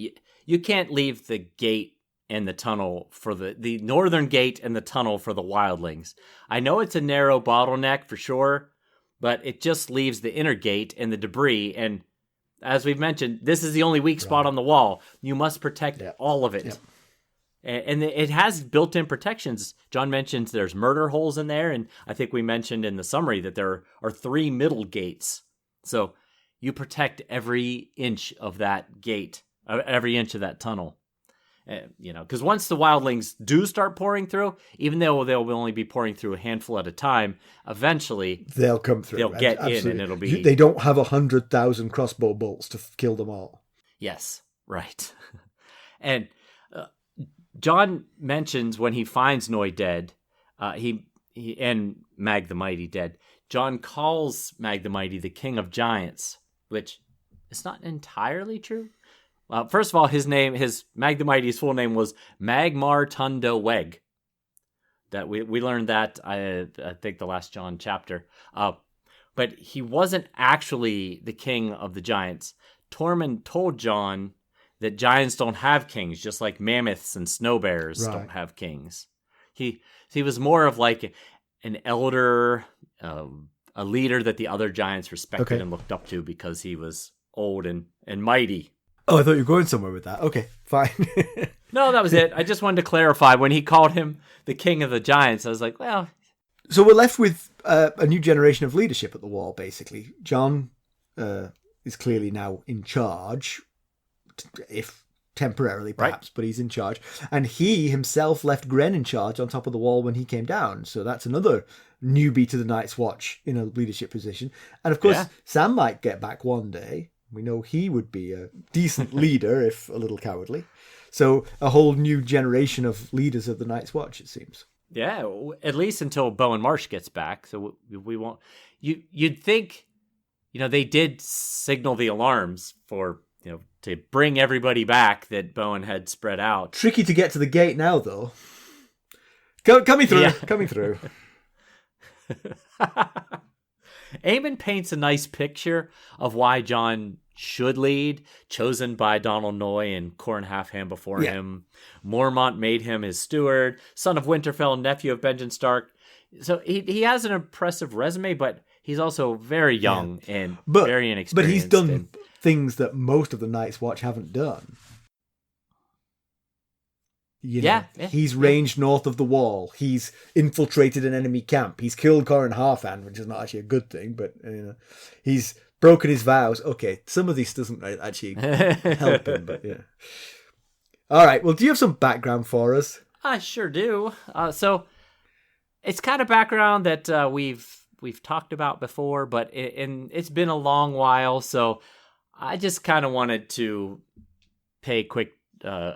you can't leave the gate and the tunnel for the northern gate and the tunnel for the Wildlings. I know it's a narrow bottleneck for sure, but it just leaves the inner gate and the debris. And as we've mentioned, this is the only weak spot on the wall. You must protect all of it. Yep. And it has built-in protections. Jon mentions there's murder holes in there, and I think we mentioned in the summary that there are 3 middle gates. So you protect every inch of that gate, every inch of that tunnel. Because once the Wildlings do start pouring through, even though they'll only be pouring through a handful at a time, eventually they'll come through. They'll get in, and it'll be. They don't have 100,000 crossbow bolts to kill them all. Yes, right. And Jon mentions when he finds Noye dead, he and Mag the Mighty dead. Jon calls Mag the Mighty the King of Giants, which is not entirely true. First of all, his Mag the Mighty's full name was Magmar Tundo Weg. That we learned that, I think, the last Jon chapter. But he wasn't actually the king of the giants. Tormund told Jon that giants don't have kings, just like mammoths and snow bears don't have kings. He was more of like an elder, a leader that the other giants respected and looked up to because he was old and mighty. Oh, I thought you were going somewhere with that. Okay, fine. No, that was it. I just wanted to clarify. When he called him the king of the giants, I was like, well... So we're left with a new generation of leadership at the wall, basically. Jon is clearly now in charge, if temporarily perhaps, but he's in charge. And he himself left Gren in charge on top of the wall when he came down. So that's another newbie to the Night's Watch in a leadership position. And of course, Sam might get back one day. We know he would be a decent leader, if a little cowardly. So a whole new generation of leaders of the Night's Watch, it seems. Yeah, at least until Bowen Marsh gets back. So we won't... You'd think, they did signal the alarms for, to bring everybody back that Bowen had spread out. Tricky to get to the gate now, though. Coming through, coming through. Eamon paints a nice picture of why Jon should lead, chosen by Donal Noye and Corran Halfhand before him. Mormont made him his steward, son of Winterfell, nephew of Benjen Stark. So he has an impressive resume, but he's also very young and very inexperienced. But he's done things that most of the Night's Watch haven't done. He's ranged north of the wall. He's infiltrated an enemy camp. He's killed Corran Halfhand, which is not actually a good thing, but he's broken his vows. Okay, some of this doesn't actually help him, but yeah. All right, well, do you have some background for us? I sure do. So it's kind of background that we've talked about before, but it's been a long while, so I just kind of wanted to pay a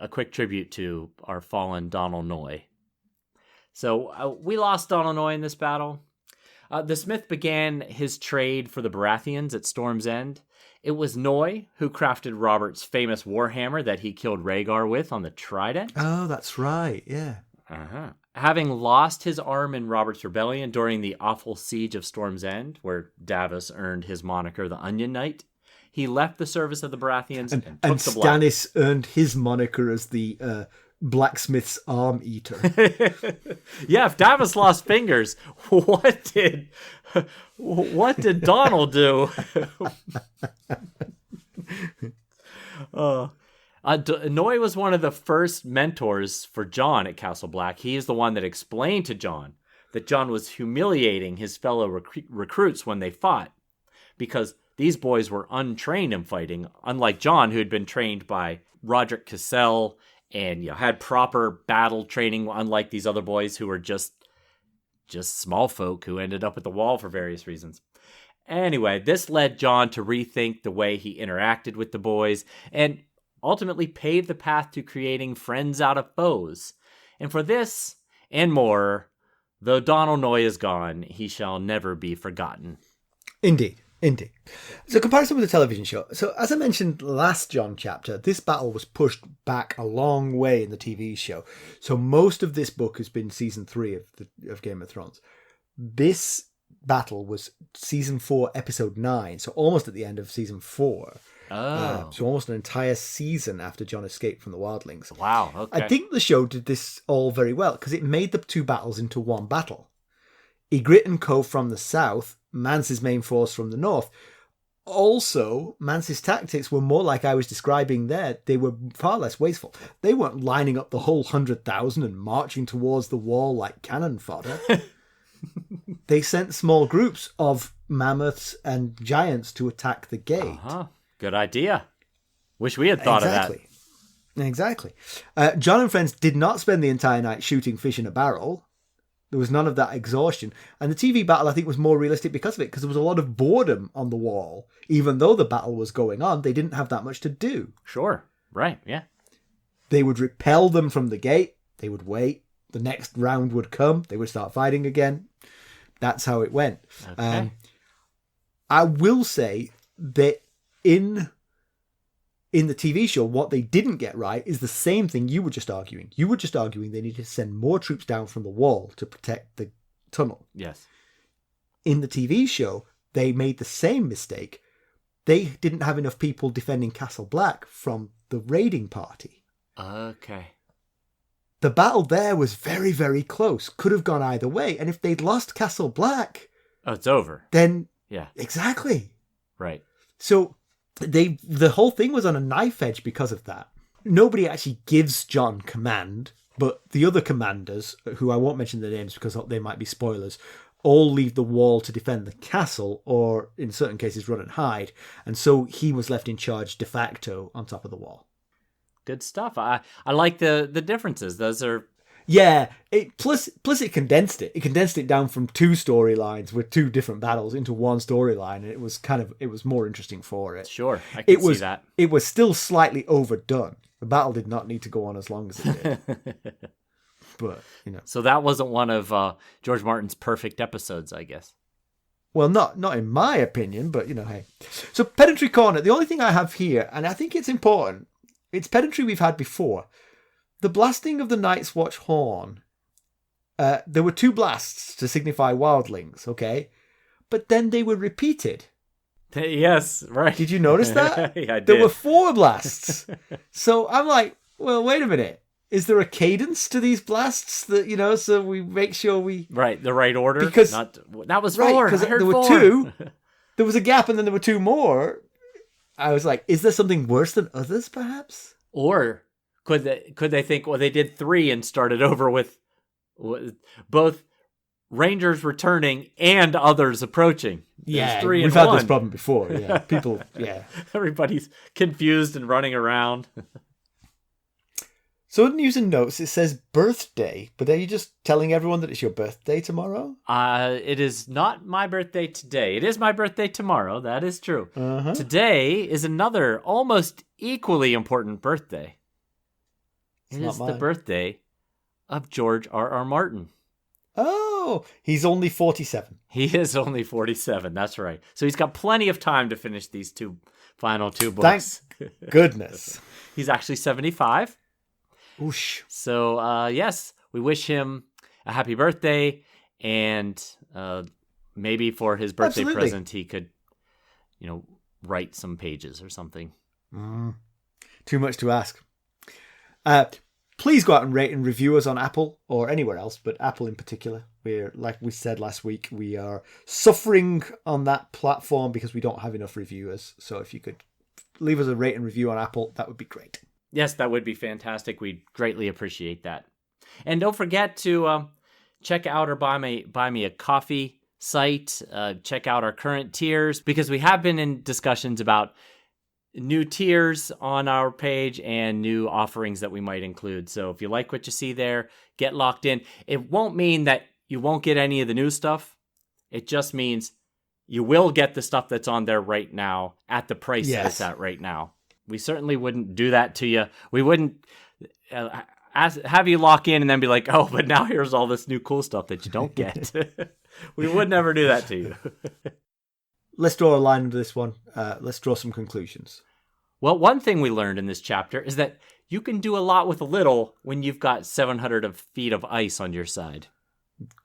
quick tribute to our fallen Donal Noye. So we lost Donal Noye in this battle. The Smith began his trade for the Baratheons at Storm's End. It was Noye who crafted Robert's famous warhammer that he killed Rhaegar with on the Trident. Oh, that's right, yeah. Having lost his arm in Robert's rebellion during the awful siege of Storm's End, where Davos earned his moniker the Onion Knight, he left the service of the Baratheons and took the Stannis earned his moniker as the blacksmith's arm eater. Yeah, if Davos lost fingers, what did Donal do? Noye was one of the first mentors for Jon at Castle Black. He is the one that explained to Jon that Jon was humiliating his fellow recruits when they fought, because these boys were untrained in fighting, unlike Jon, who had been trained by Roderick Cassell and had proper battle training, unlike these other boys who were just small folk who ended up at the wall for various reasons. Anyway, this led Jon to rethink the way he interacted with the boys and ultimately paved the path to creating friends out of foes. And for this and more, though Donal Noye is gone, he shall never be forgotten. Indeed. So comparison with the television show. So as I mentioned last Jon chapter, this battle was pushed back a long way in the TV show. So most of this book has been season 3 of Game of Thrones. This battle was season 4, episode 9. So almost at the end of season 4. So almost an entire season after Jon escaped from the Wildlings. Wow, okay. I think the show did this all very well because it made the two battles into one battle. Ygritte and co from the south, Mance's main force from the north. Also, Mance's tactics were more like I was describing there. They were far less wasteful. They weren't lining up the whole 100,000 and marching towards the wall like cannon fodder. They sent small groups of mammoths and giants to attack the gate. Good idea. Wish we had thought of that. Exactly. Jon and friends did not spend the entire night shooting fish in a barrel. There was none of that exhaustion. And the TV battle, I think, was more realistic because of it, because there was a lot of boredom on the wall. Even though the battle was going on, they didn't have that much to do. Sure. Right, yeah. They would repel them from the gate. They would wait. The next round would come. They would start fighting again. That's how it went. Okay. I will say that in in the TV show, what they didn't get right is the same thing you were just arguing. You were just arguing they needed to send more troops down from the wall to protect the tunnel. Yes. In the TV show, they made the same mistake. They didn't have enough people defending Castle Black from the raiding party. Okay. The battle there was very, very close. Could have gone either way. And if they'd lost Castle Black... Oh, it's over. Then... Yeah. Exactly. Right. So the whole thing was on a knife edge because of that. Nobody actually gives Jon command, but the other commanders, who I won't mention their names because they might be spoilers, all leave the wall to defend the castle, or in certain cases run and hide. And so he was left in charge de facto on top of the wall. Good stuff. I like the differences. Those are... Yeah, plus it condensed it. It condensed it down from 2 storylines with 2 different battles into one storyline, and it was more interesting for it. Sure, I can see that. It was still slightly overdone. The battle did not need to go on as long as it did. But, So that wasn't one of George Martin's perfect episodes, I guess. Well, not in my opinion, but, hey. So, Pedantry Corner, the only thing I have here, and I think it's important, it's pedantry we've had before. The blasting of the Night's Watch horn, there were 2 blasts to signify wildlings, okay? But then they were repeated. Yes, right. Did you notice that? Yeah, I did. There were 4 blasts. So I'm like, well, wait a minute. Is there a cadence to these blasts that, so we make sure we... Right, the right order? Because... that was 4. Right, because there were 2. There was a gap and then there were 2 more. I was like, is there something worse than others, perhaps? Or... Could they think, well, they did 3 and started over with both Rangers returning and others approaching? Yeah, 3 we've had this problem before. Yeah, people, yeah. Everybody's confused and running around. So in news and notes, it says birthday, but are you just telling everyone that it's your birthday tomorrow? It is not my birthday today. It is my birthday tomorrow. That is true. Uh-huh. Today is another almost equally important birthday. It is the birthday of George R.R. Martin. Oh, he's only 47. He is only 47. That's right. So he's got plenty of time to finish these final two books. Thank goodness. He's actually 75. Oosh. So, yes, we wish him a happy birthday. And maybe for his birthday present, he could, write some pages or something. Too much to ask. Please go out and rate and review us on Apple or anywhere else, but Apple in particular. We're, like we said last week, we are suffering on that platform because we don't have enough reviewers. So if you could leave us a rate and review on Apple, that would be great. Yes, that would be fantastic. We'd greatly appreciate that. And don't forget to check out our Buy Me a Coffee site. Check out our current tiers, because we have been in discussions about new tiers on our page and new offerings that we might include. So if you like what you see there, get locked in. It won't mean that you won't get any of the new stuff. It just means you will get the stuff that's on there right now at the price that it's at right now. We certainly wouldn't do that to you. We wouldn't have you lock in and then be like, oh, but now here's all this new cool stuff that you don't get. We would never do that to you. Let's draw a line under this one. Let's draw some conclusions. Well, one thing we learned in this chapter is that you can do a lot with a little when you've got 700 feet of ice on your side.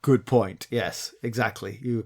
Good point. Yes, exactly. You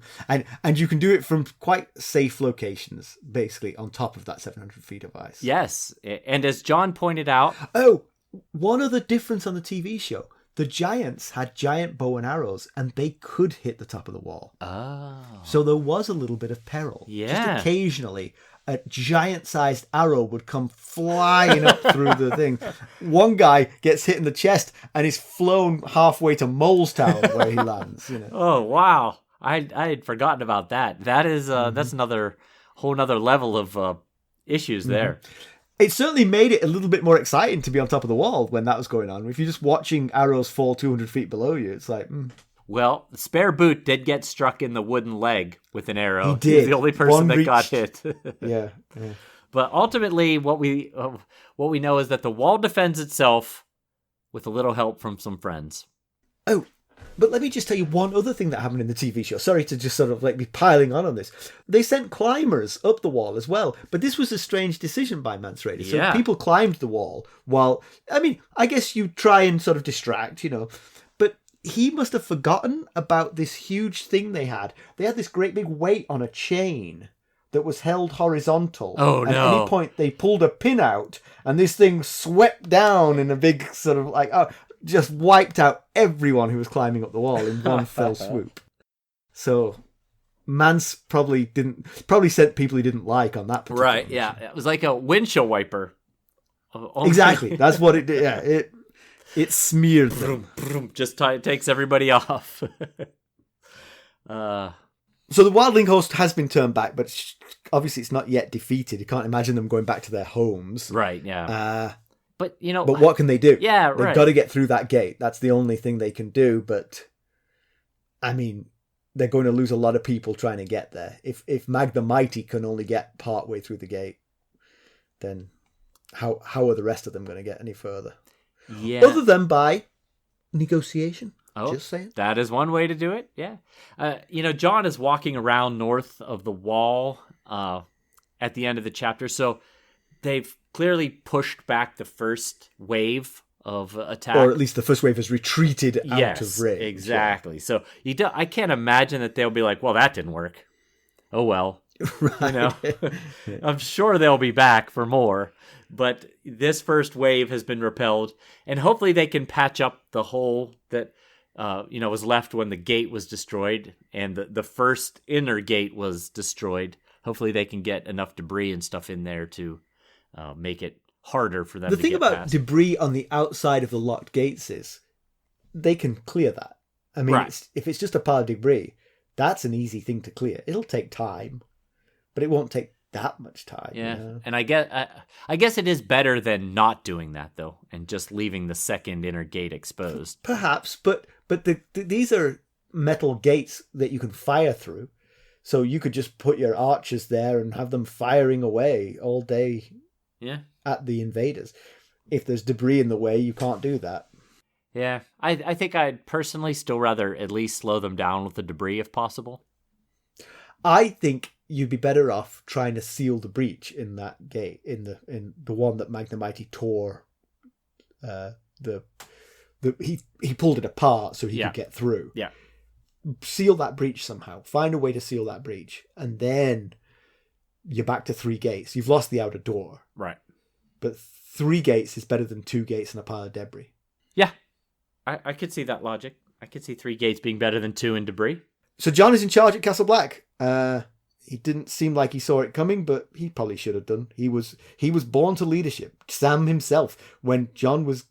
you can do it from quite safe locations, basically, on top of that 700 feet of ice. Yes, and as Jon pointed out... Oh, one other difference on the TV show. The giants had giant bow and arrows, and they could hit the top of the wall. Oh. So there was a little bit of peril. Yeah. Just occasionally, a giant-sized arrow would come flying up through the thing. One guy gets hit in the chest, and he's flown halfway to Molestown where he lands. Oh, wow. I had forgotten about that. That is that's another whole nother level of issues there. It certainly made it a little bit more exciting to be on top of the wall when that was going on. If you're just watching arrows fall 200 feet below you, it's like... Well, Spare Boot did get struck in the wooden leg with an arrow. He did. He's the only person that got hit. Yeah. But ultimately, what we know is that the wall defends itself with a little help from some friends. Oh, But let me just tell you one other thing that happened in the TV show. Sorry to just sort of like be piling on this. They sent climbers up the wall as well. But this was a strange decision by Mance Rayder. So people climbed the wall while, I mean, I guess you try and sort of distract, you know. But he must have forgotten about this huge thing they had. They had this great big weight on a chain that was held horizontal. Oh, no. At any point, they pulled a pin out and this thing swept down in a big sort of like... just wiped out everyone who was climbing up the wall in one fell swoop. So Mance probably sent people he didn't like on that particular Right, mission. yeah. It was like a windshield wiper. Exactly. That's what it did. Yeah, it smeared them. Just takes everybody off. So the Wildling host has been turned back, but obviously it's not yet defeated. You can't imagine them going back to their homes. Right, yeah. But, you know... But what can they do? Yeah, right. They've got to get through that gate. That's the only thing they can do. But, I mean, they're going to lose a lot of people trying to get there. If Mag the Mighty can only get part way through the gate, then how are the rest of them going to get any further? Yeah. Other than by negotiation. Oh, just saying. That is one way to do it, yeah. You know, Jon is walking around north of the wall at the end of the chapter, so they've clearly pushed back the first wave of attack. Or at least the first wave has retreated out of range. Exactly. Yeah. So I can't imagine that they'll be like, well, that didn't work. Oh, well. Right. You know, I'm sure they'll be back for more. But this first wave has been repelled. And hopefully they can patch up the hole that, was left when the gate was destroyed. And the first inner gate was destroyed. Hopefully they can get enough debris and stuff in there to make it harder for them to get past. The thing about debris on the outside of the locked gates is they can clear that. I mean, if it's just a pile of debris, that's an easy thing to clear. It'll take time, but it won't take that much time. Yeah, you know? And I guess it is better than not doing that, though, and just leaving the second inner gate exposed. Perhaps, but these are metal gates that you can fire through. So you could just put your archers there and have them firing away all day. Yeah. At the invaders. If there's debris in the way, you can't do that. Yeah. I think I'd personally still rather at least slow them down with the debris if possible. I think you'd be better off trying to seal the breach in that gate, in the one that Mag the Mighty tore. He pulled it apart so he could get through. Yeah. Seal that breach somehow. Find a way to seal that breach, and then you're back to 3 gates. You've lost the outer door. Right. But 3 gates is better than 2 gates and a pile of debris. Yeah. I could see that logic. I could see 3 gates being better than 2 in debris. So Jon is in charge at Castle Black. He didn't seem like he saw it coming, but he probably should have done. He was born to leadership. Sam himself, when Jon was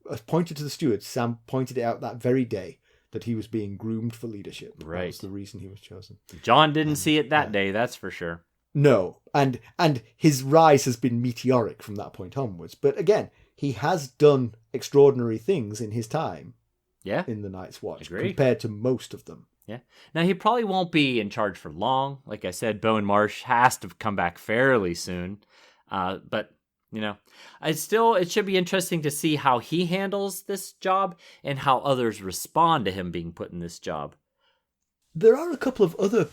appointed to the steward, Sam pointed it out that very day that he was being groomed for leadership. Right. That was the reason he was chosen. Jon didn't see it that day, that's for sure. No, and his rise has been meteoric from that point onwards. But again, he has done extraordinary things in his time. Yeah. In the Night's Watch, Agreed. compared to most of them. Yeah. Now he probably won't be in charge for long. Like I said, Bowen Marsh has to come back fairly soon. But you know, it should be interesting to see how he handles this job and how others respond to him being put in this job. There are a couple of other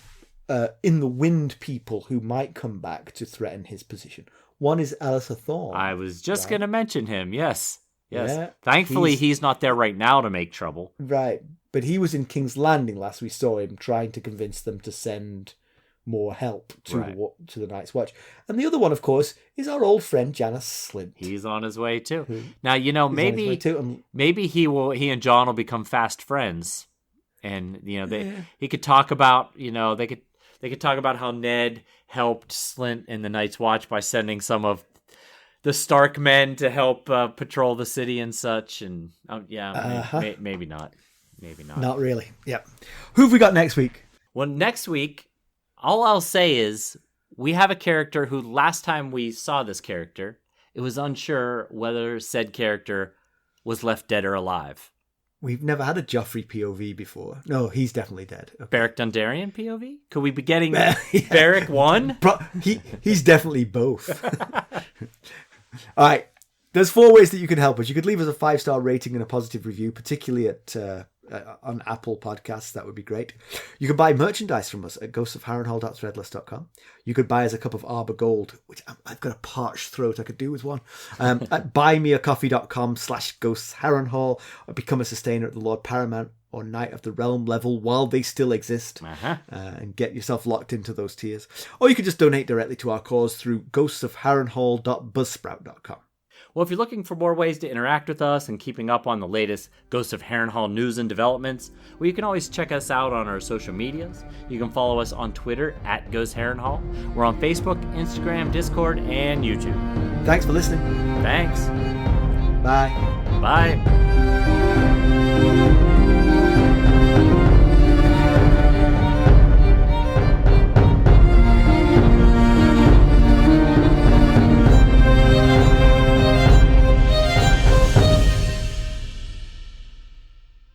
in the wind people who might come back to threaten his position. One is Alistair Thorne. I was just going to mention him. Yes. Yeah, Thankfully, he's not there right now to make trouble. Right. But he was in King's Landing last we saw him trying to convince them to send more help to the Night's Watch. And the other one, of course, is our old friend Janos Slynt. He's on his way too. Now, you know, maybe he and Jon will become fast friends. And, you know, he could talk about, you know, they could talk about how Ned helped Slynt in the Night's Watch by sending some of the Stark men to help patrol the city and such. And maybe not. Maybe not. Not really. Yep. Who have we got next week? Well, next week, all I'll say is we have a character who last time we saw this character, it was unsure whether said character was left dead or alive. We've never had a Joffrey POV before. No, he's definitely dead. Okay. Beric Dondarrion POV? Could we be getting Beric 1? He's definitely both. All right. There's 4 ways that you can help us. You could leave us a 5-star rating and a positive review, particularly at on Apple Podcasts, that would be great. You can buy merchandise from us at ghostsofharrenhal.threadless.com. You could buy us a cup of Arbor Gold, which I've got a parched throat, I could do with one, at buymeacoffee.com/ghostsharrenhal, or become a sustainer at the Lord Paramount or Knight of the Realm level while they still exist, and get yourself locked into those tiers. Or you can just donate directly to our cause through ghostsofharrenhal.buzzsprout.com. Well, if you're looking for more ways to interact with us and keeping up on the latest Ghosts of Harrenhal news and developments, well, you can always check us out on our social medias. You can follow us on Twitter at Ghost Harrenhal. We're on Facebook, Instagram, Discord, and YouTube. Thanks for listening. Thanks. Bye. Bye.